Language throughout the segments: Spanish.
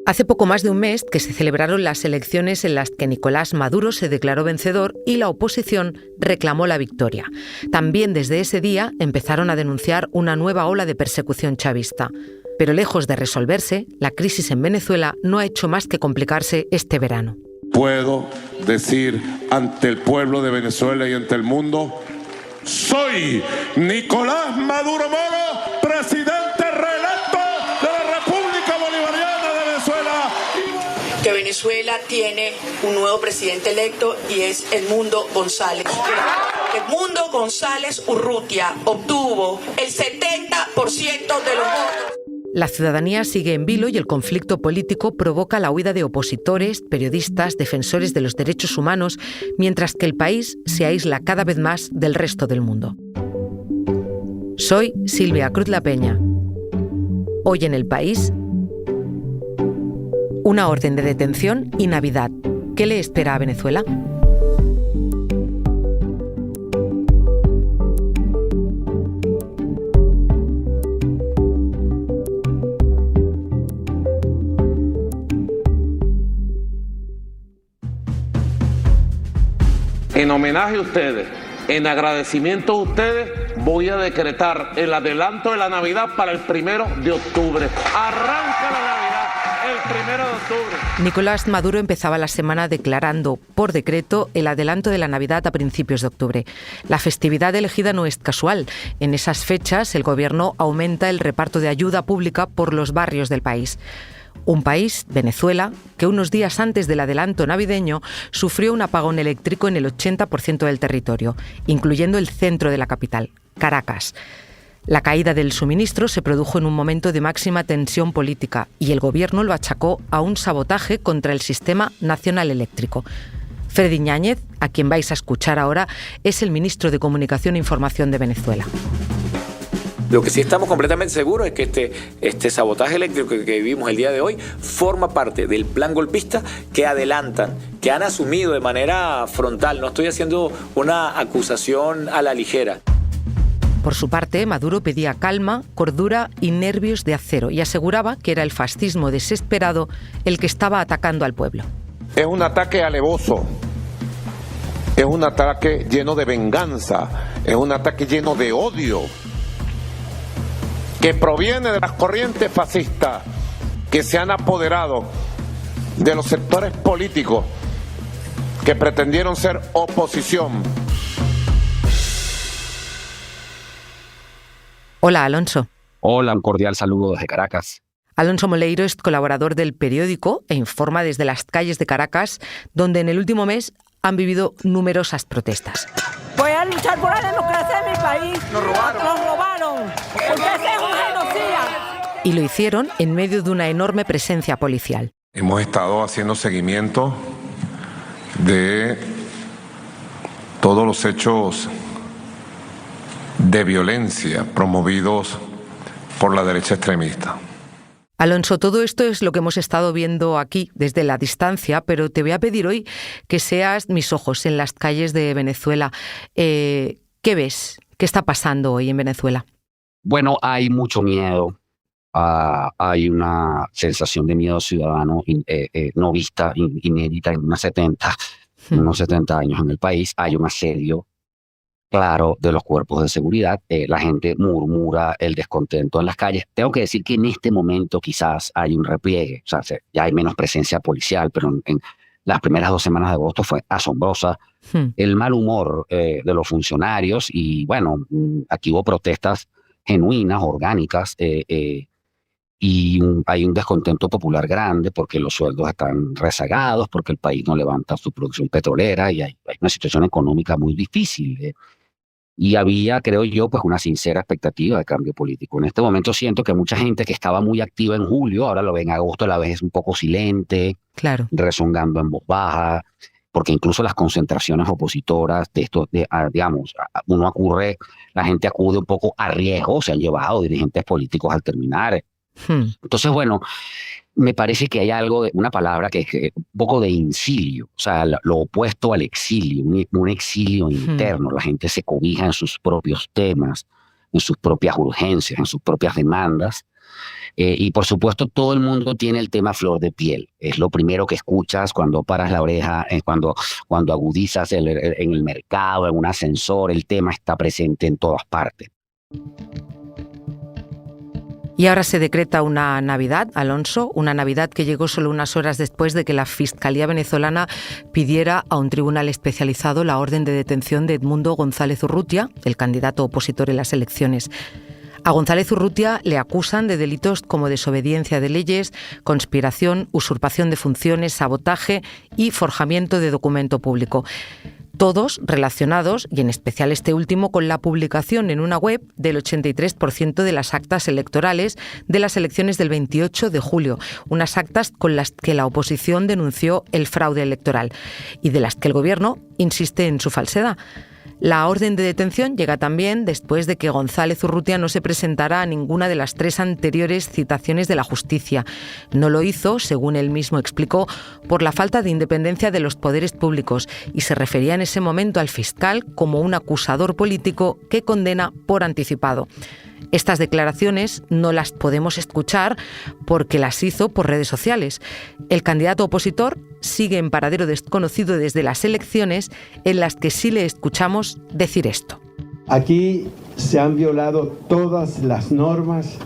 Hace poco más de un mes que se celebraron las elecciones en las que Nicolás Maduro se declaró vencedor y la oposición reclamó la victoria. También desde ese día empezaron a denunciar una nueva ola de persecución chavista. Pero lejos de resolverse, la crisis en Venezuela no ha hecho más que complicarse este verano. Puedo decir ante el pueblo de Venezuela y ante el mundo: soy Nicolás Maduro Moro, presidente reelecto de la República Bolivariana de Venezuela. Que Venezuela tiene un nuevo presidente electo y es Edmundo González. Edmundo González Urrutia obtuvo el 70% de los votos. La ciudadanía sigue en vilo y el conflicto político provoca la huida de opositores, periodistas, defensores de los derechos humanos, mientras que el país se aísla cada vez más del resto del mundo. Soy Silvia Cruz La Peña. Hoy en El País, una orden de detención y Navidad. ¿Qué le espera a Venezuela? En homenaje a ustedes, en agradecimiento a ustedes, voy a decretar el adelanto de la Navidad para el 1 de octubre. Arranca la Navidad el 1 de octubre. Nicolás Maduro empezaba la semana declarando por decreto el adelanto de la Navidad a principios de octubre. La festividad elegida no es casual. En esas fechas, el gobierno aumenta el reparto de ayuda pública por los barrios del país. Un país, Venezuela, que unos días antes del adelanto navideño sufrió un apagón eléctrico en el 80% del territorio, incluyendo el centro de la capital, Caracas. La caída del suministro se produjo en un momento de máxima tensión política y el gobierno lo achacó a un sabotaje contra el sistema nacional eléctrico. Freddy Ñáñez, a quien vais a escuchar ahora, es el ministro de Comunicación e Información de Venezuela. Lo que sí estamos completamente seguros es que este sabotaje eléctrico que vivimos el día de hoy forma parte del plan golpista que adelantan, que han asumido de manera frontal. No estoy haciendo una acusación a la ligera. Por su parte, Maduro pedía calma, cordura y nervios de acero y aseguraba que era el fascismo desesperado el que estaba atacando al pueblo. Es un ataque alevoso, es un ataque lleno de venganza, es un ataque lleno de odio, que proviene de las corrientes fascistas que se han apoderado de los sectores políticos que pretendieron ser oposición. Hola, Alonso. Hola, un cordial saludo desde Caracas. Alonso Moleiro es colaborador del periódico e informa desde las calles de Caracas, donde en el último mes han vivido numerosas protestas. Voy a luchar por la democracia de mi país. Nos robaron. Porque ese es un genocida. Y lo hicieron en medio de una enorme presencia policial. Hemos estado haciendo seguimiento de todos los hechos de violencia promovidos por la derecha extremista. Alonso, todo esto es lo que hemos estado viendo aquí desde la distancia, pero te voy a pedir hoy que seas mis ojos en las calles de Venezuela. ¿Qué ves? ¿Qué está pasando hoy en Venezuela? Bueno, hay mucho miedo. Hay una sensación de miedo ciudadano no vista, inédita en unos 70 años en el país. Hay un asedio claro de los cuerpos de seguridad. La gente murmura el descontento en las calles. Tengo que decir que en este momento quizás hay un repliegue, o sea, ya hay menos presencia policial, pero en las primeras 2 semanas de agosto fue asombrosa. El mal humor de los funcionarios y bueno, aquí hubo protestas genuinas, orgánicas, y hay un descontento popular grande porque los sueldos están rezagados, porque el país no levanta su producción petrolera y hay una situación económica muy difícil. Y había, creo yo, pues una sincera expectativa de cambio político. En este momento siento que mucha gente que estaba muy activa en julio, ahora lo ve en agosto, la vez es un poco silente, claro, rezongando en voz baja, porque incluso las concentraciones opositoras de esto, digamos, la gente acude un poco a riesgo, se han llevado dirigentes políticos al terminar. Entonces, bueno, me parece que hay algo, una palabra que es un poco de incilio, o sea, lo opuesto al exilio, un exilio interno. La gente se cobija en sus propios temas, en sus propias urgencias, en sus propias demandas, Y por supuesto todo el mundo tiene el tema flor de piel. Es lo primero que escuchas cuando paras la oreja, cuando agudizas en el mercado, en un ascensor, el tema está presente en todas partes. Y ahora se decreta una Navidad, Alonso, una Navidad que llegó solo unas horas después de que la Fiscalía venezolana pidiera a un tribunal especializado la orden de detención de Edmundo González Urrutia, el candidato opositor en las elecciones. A González Urrutia le acusan de delitos como desobediencia de leyes, conspiración, usurpación de funciones, sabotaje y forjamiento de documento público. Todos relacionados, y en especial este último, con la publicación en una web del 83% de las actas electorales de las elecciones del 28 de julio, unas actas con las que la oposición denunció el fraude electoral y de las que el gobierno insiste en su falsedad. La orden de detención llega también después de que González Urrutia no se presentara a ninguna de las 3 anteriores citaciones de la justicia. No lo hizo, según él mismo explicó, por la falta de independencia de los poderes públicos y se refería en ese momento al fiscal como un acusador político que condena por anticipado. Estas declaraciones no las podemos escuchar porque las hizo por redes sociales. El candidato opositor sigue en paradero desconocido desde las elecciones, en las que sí le escuchamos decir esto. Aquí se han violado todas las normas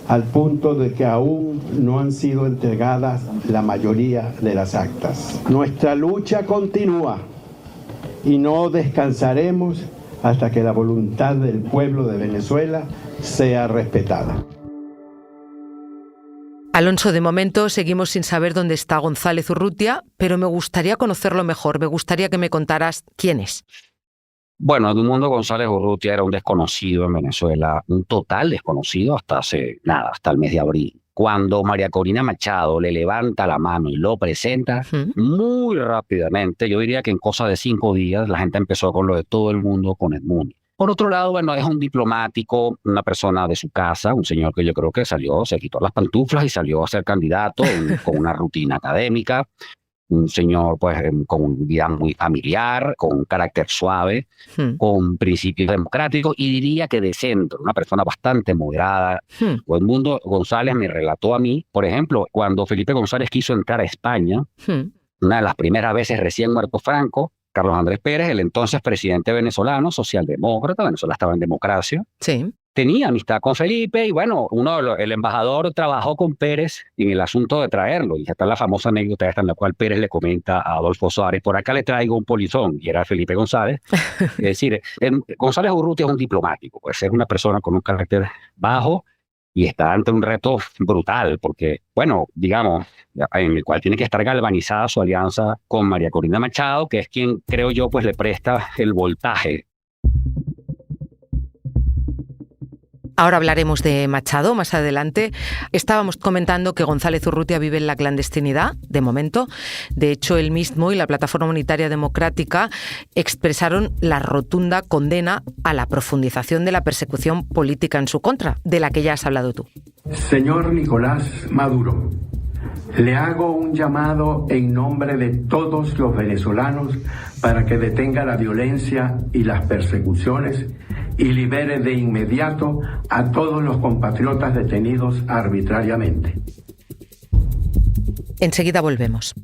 al punto de que aún no han sido entregadas la mayoría de las actas. Nuestra lucha continúa y no descansaremos hasta que la voluntad del pueblo de Venezuela sea respetada. Alonso, de momento seguimos sin saber dónde está González Urrutia, pero me gustaría conocerlo mejor. Me gustaría que me contaras quién es. Bueno, Edmundo González Urrutia era un desconocido en Venezuela, un total desconocido hasta hasta el mes de abril. Cuando María Corina Machado le levanta la mano y lo presenta, muy rápidamente, yo diría que en cosa de 5 días, la gente empezó con lo de todo el mundo con Edmundo. Por otro lado, bueno, es un diplomático, una persona de su casa, un señor que yo creo que se quitó las pantuflas y salió a ser candidato con una rutina académica. Un señor pues con una vida muy familiar, con un carácter suave, con principios democráticos y diría que de centro, una persona bastante moderada. Edmundo González me relató a mí, por ejemplo, cuando Felipe González quiso entrar a España, una de las primeras veces recién muerto Franco, Carlos Andrés Pérez, el entonces presidente venezolano, socialdemócrata, Venezuela estaba en democracia, tenía amistad con Felipe y bueno, el embajador trabajó con Pérez en el asunto de traerlo y está la famosa anécdota esta en la cual Pérez le comenta a Adolfo Suárez, por acá le traigo un polizón, y era Felipe González. Es decir, González Urrutia es un diplomático, pues es una persona con un carácter bajo y está ante un reto brutal porque, bueno, digamos, en el cual tiene que estar galvanizada su alianza con María Corina Machado, que es quien, creo yo, pues le presta el voltaje. Ahora hablaremos de Machado más adelante. Estábamos comentando que González Urrutia vive en la clandestinidad, de momento. De hecho, él mismo y la Plataforma Unitaria Democrática expresaron la rotunda condena a la profundización de la persecución política en su contra, de la que ya has hablado tú. Señor Nicolás Maduro, le hago un llamado en nombre de todos los venezolanos para que detenga la violencia y las persecuciones y libere de inmediato a todos los compatriotas detenidos arbitrariamente. Enseguida volvemos.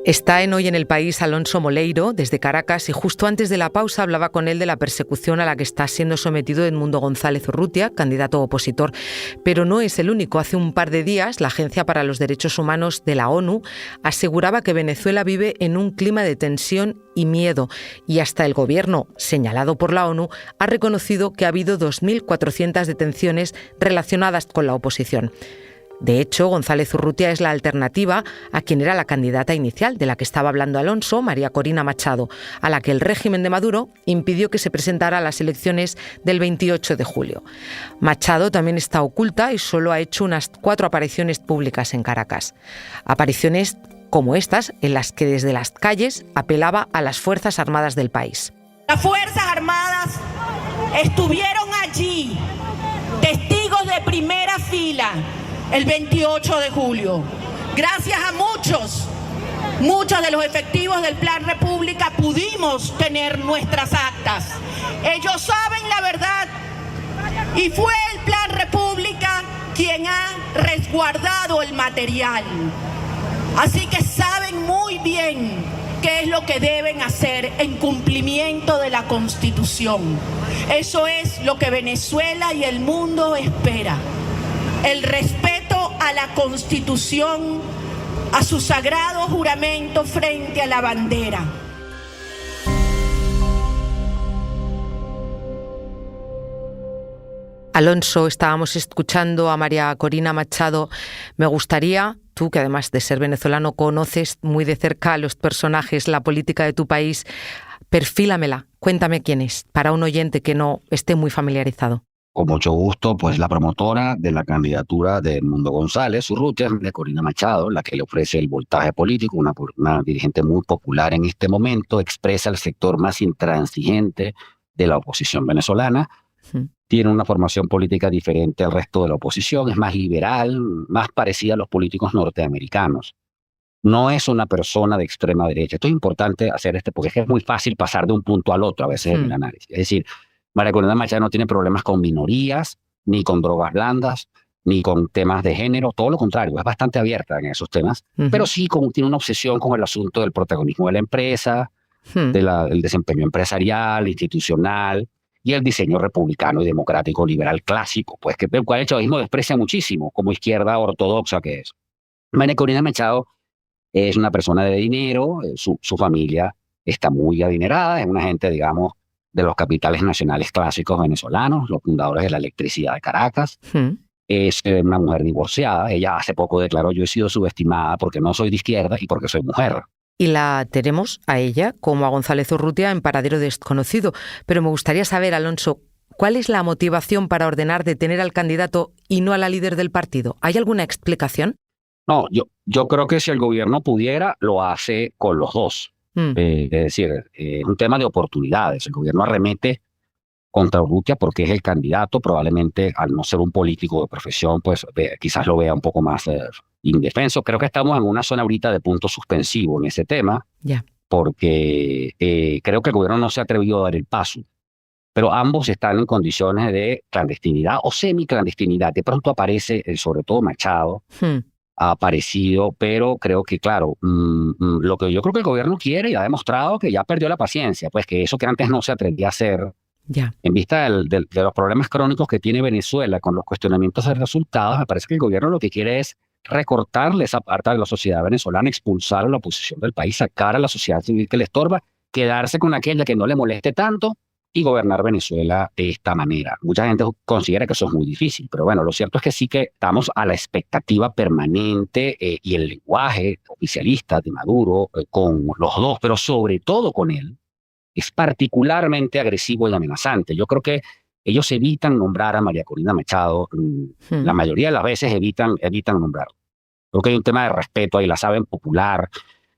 Está Hoy en el País Alonso Moleiro, desde Caracas, y justo antes de la pausa hablaba con él de la persecución a la que está siendo sometido Edmundo González Urrutia, candidato opositor. Pero no es el único. Hace un par de días, la Agencia para los Derechos Humanos de la ONU aseguraba que Venezuela vive en un clima de tensión y miedo, y hasta el gobierno, señalado por la ONU, ha reconocido que ha habido 2.400 detenciones relacionadas con la oposición. De hecho, González Urrutia es la alternativa a quien era la candidata inicial de la que estaba hablando Alonso, María Corina Machado, a la que el régimen de Maduro impidió que se presentara a las elecciones del 28 de julio. Machado también está oculta y solo ha hecho unas 4 apariciones públicas en Caracas. Apariciones como estas, en las que desde las calles apelaba a las Fuerzas Armadas del país. Las Fuerzas Armadas estuvieron allí, testigos de primera fila, el 28 de julio. Gracias a muchos Muchos de los efectivos del Plan República pudimos tener nuestras actas. Ellos saben la verdad y fue el Plan República quien ha resguardado el material. Así que saben muy bien qué es lo que deben hacer en cumplimiento de la Constitución. Eso es lo que Venezuela y el mundo espera. El respeto a la Constitución, a su sagrado juramento frente a la bandera. Alonso, estábamos escuchando a María Corina Machado. Me gustaría, tú que además de ser venezolano conoces muy de cerca a los personajes, la política de tu país, perfílamela, cuéntame quién es, para un oyente que no esté muy familiarizado. Con mucho gusto, pues la promotora de la candidatura de Edmundo González Urrutia, de Corina Machado, la que le ofrece el voltaje político, una dirigente muy popular en este momento, expresa el sector más intransigente de la oposición venezolana, tiene una formación política diferente al resto de la oposición, es más liberal, más parecida a los políticos norteamericanos. No es una persona de extrema derecha. Esto es importante hacer porque es muy fácil pasar de un punto al otro a veces en el análisis. Es decir, María Corina Machado no tiene problemas con minorías, ni con drogas blandas, ni con temas de género, todo lo contrario, es bastante abierta en esos temas, pero sí tiene una obsesión con el asunto del protagonismo de la empresa, del desempeño empresarial, institucional, y el diseño republicano y democrático liberal clásico, pues que el cual el chavismo desprecia muchísimo, como izquierda ortodoxa que es. María Corina Machado es una persona de dinero, su familia está muy adinerada, es una gente, digamos, de los capitales nacionales clásicos venezolanos, los fundadores de la electricidad de Caracas. Es una mujer divorciada. Ella hace poco declaró: yo he sido subestimada porque no soy de izquierda y porque soy mujer. Y la tenemos a ella, como a González Urrutia, en paradero desconocido. Pero me gustaría saber, Alonso, ¿cuál es la motivación para ordenar detener al candidato y no a la líder del partido? ¿Hay alguna explicación? No, yo creo que si el gobierno pudiera, lo hace con los dos. Es decir, es un tema de oportunidades. El gobierno arremete contra Urrutia porque es el candidato, probablemente al no ser un político de profesión, pues quizás lo vea un poco más indefenso. Creo que estamos en una zona ahorita de punto suspensivo en ese tema, porque creo que el gobierno no se ha atrevido a dar el paso. Pero ambos están en condiciones de clandestinidad o semiclandestinidad. De pronto aparece, sobre todo Machado, ha aparecido, pero creo que, claro, lo que yo creo que el gobierno quiere y ha demostrado que ya perdió la paciencia, pues que eso que antes no se atrevía a hacer, en vista de los problemas crónicos que tiene Venezuela con los cuestionamientos de resultados, me parece que el gobierno lo que quiere es recortarle esa parte de la sociedad venezolana, expulsar a la oposición del país, sacar a la sociedad civil que le estorba, quedarse con aquella que no le moleste tanto y gobernar Venezuela de esta manera. Mucha gente considera que eso es muy difícil, pero bueno, lo cierto es que sí que estamos a la expectativa permanente y el lenguaje oficialista de Maduro con los dos, pero sobre todo con él, es particularmente agresivo y amenazante. Yo creo que ellos evitan nombrar a María Corina Machado, la mayoría de las veces evitan nombrarlo. Creo que hay un tema de respeto ahí, la saben popular,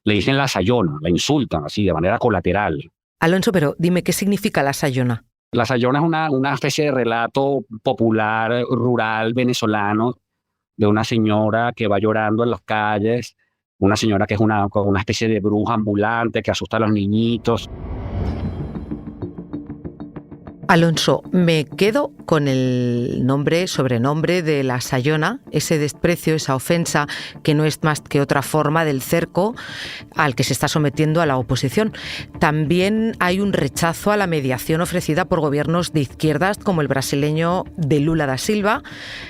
le dicen la sayona, la insultan así de manera colateral. Alonso, pero dime, ¿qué significa la sayona? La sayona es una especie de relato popular, rural, venezolano, de una señora que va llorando en las calles, una señora que es una especie de bruja ambulante que asusta a los niñitos. Alonso, me quedo con el sobrenombre de la sayona, ese desprecio, esa ofensa que no es más que otra forma del cerco al que se está sometiendo a la oposición. También hay un rechazo a la mediación ofrecida por gobiernos de izquierdas como el brasileño de Lula da Silva,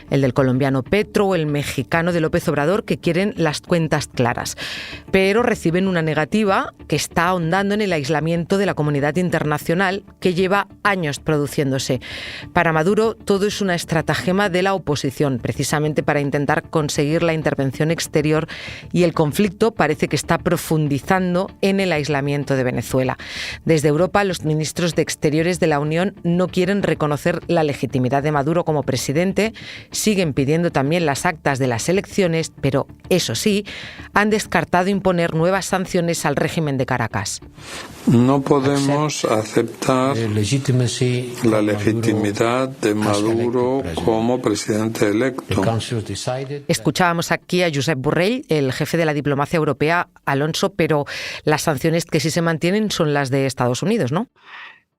el del colombiano Petro o el mexicano de López Obrador, que quieren las cuentas claras. Pero reciben una negativa que está ahondando en el aislamiento de la comunidad internacional que lleva años produciéndose. Para Maduro todo es una estratagema de la oposición, precisamente para intentar conseguir la intervención exterior, y el conflicto parece que está profundizando en el aislamiento de Venezuela. Desde Europa, los ministros de Exteriores de la Unión no quieren reconocer la legitimidad de Maduro como presidente, siguen pidiendo también las actas de las elecciones, pero eso sí, han descartado imponer nuevas sanciones al régimen de Caracas. No podemos aceptar la legitimidad de Maduro como presidente electo. Escuchábamos aquí a Josep Borrell, el jefe de la diplomacia europea, Alonso, pero las sanciones que sí se mantienen son las de Estados Unidos, ¿no?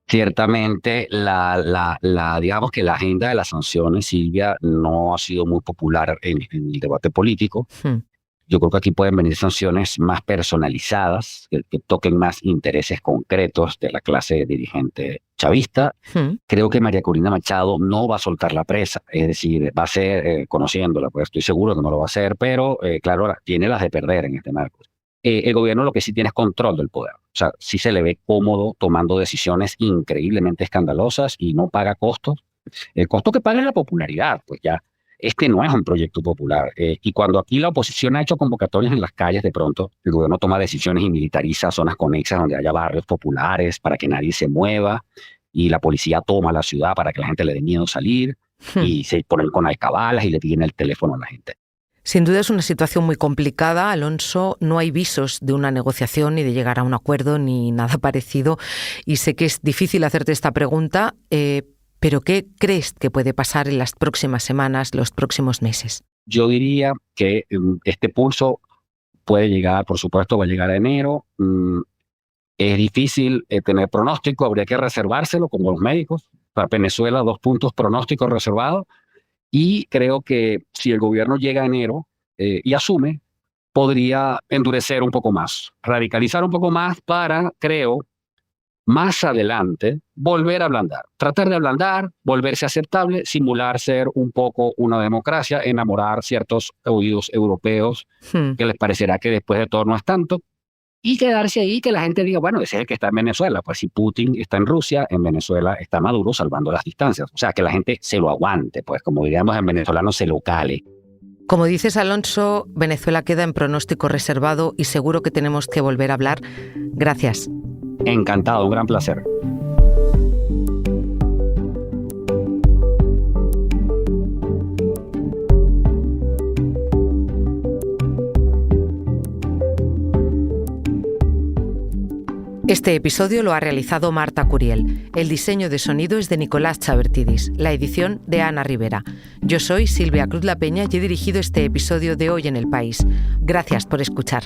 Ciertamente, digamos que la agenda de las sanciones, Silvia, no ha sido muy popular en el debate político. Yo creo que aquí pueden venir sanciones más personalizadas, que toquen más intereses concretos de la clase dirigente chavista. Creo que María Corina Machado no va a soltar la presa, es decir, va a ser, conociéndola, pues estoy seguro que no lo va a hacer, pero claro, tiene las de perder en este marco. El gobierno lo que sí tiene es control del poder. O sea, sí se le ve cómodo tomando decisiones increíblemente escandalosas y no paga costos. El costo que paga es la popularidad, pues ya. Este no es un proyecto popular. Y cuando aquí la oposición ha hecho convocatorias en las calles, de pronto el gobierno toma decisiones y militariza zonas conexas donde haya barrios populares para que nadie se mueva, y la policía toma la ciudad para que la gente le dé miedo salir, y se ponen con alcabalas y le piden el teléfono a la gente. Sin duda es una situación muy complicada, Alonso. No hay visos de una negociación ni de llegar a un acuerdo ni nada parecido. Y sé que es difícil hacerte esta pregunta, pero ¿qué crees que puede pasar en las próximas semanas, los próximos meses? Yo diría que este pulso puede llegar, por supuesto, va a llegar a enero. Es difícil tener pronóstico, habría que reservárselo como los médicos. Para Venezuela, 2 puntos pronósticos reservados. Y creo que si el gobierno llega a enero y asume, podría endurecer un poco más, radicalizar un poco más para, creo, más adelante, volver a ablandar. Tratar de ablandar, volverse aceptable, simular ser un poco una democracia, enamorar ciertos oídos europeos que les parecerá que después de todo no es tanto, y quedarse ahí, que la gente diga, bueno, ese es el que está en Venezuela. Pues si Putin está en Rusia, en Venezuela está Maduro salvando las distancias. O sea, que la gente se lo aguante, pues como diríamos en venezolano, se lo cale. Como dices, Alonso, Venezuela queda en pronóstico reservado y seguro que tenemos que volver a hablar. Gracias. Encantado, un gran placer. Este episodio lo ha realizado Marta Curiel. El diseño de sonido es de Nicolás Chavertidis, la edición de Ana Rivera. Yo soy Silvia Cruz La Peña y he dirigido este episodio de Hoy en el País. Gracias por escuchar.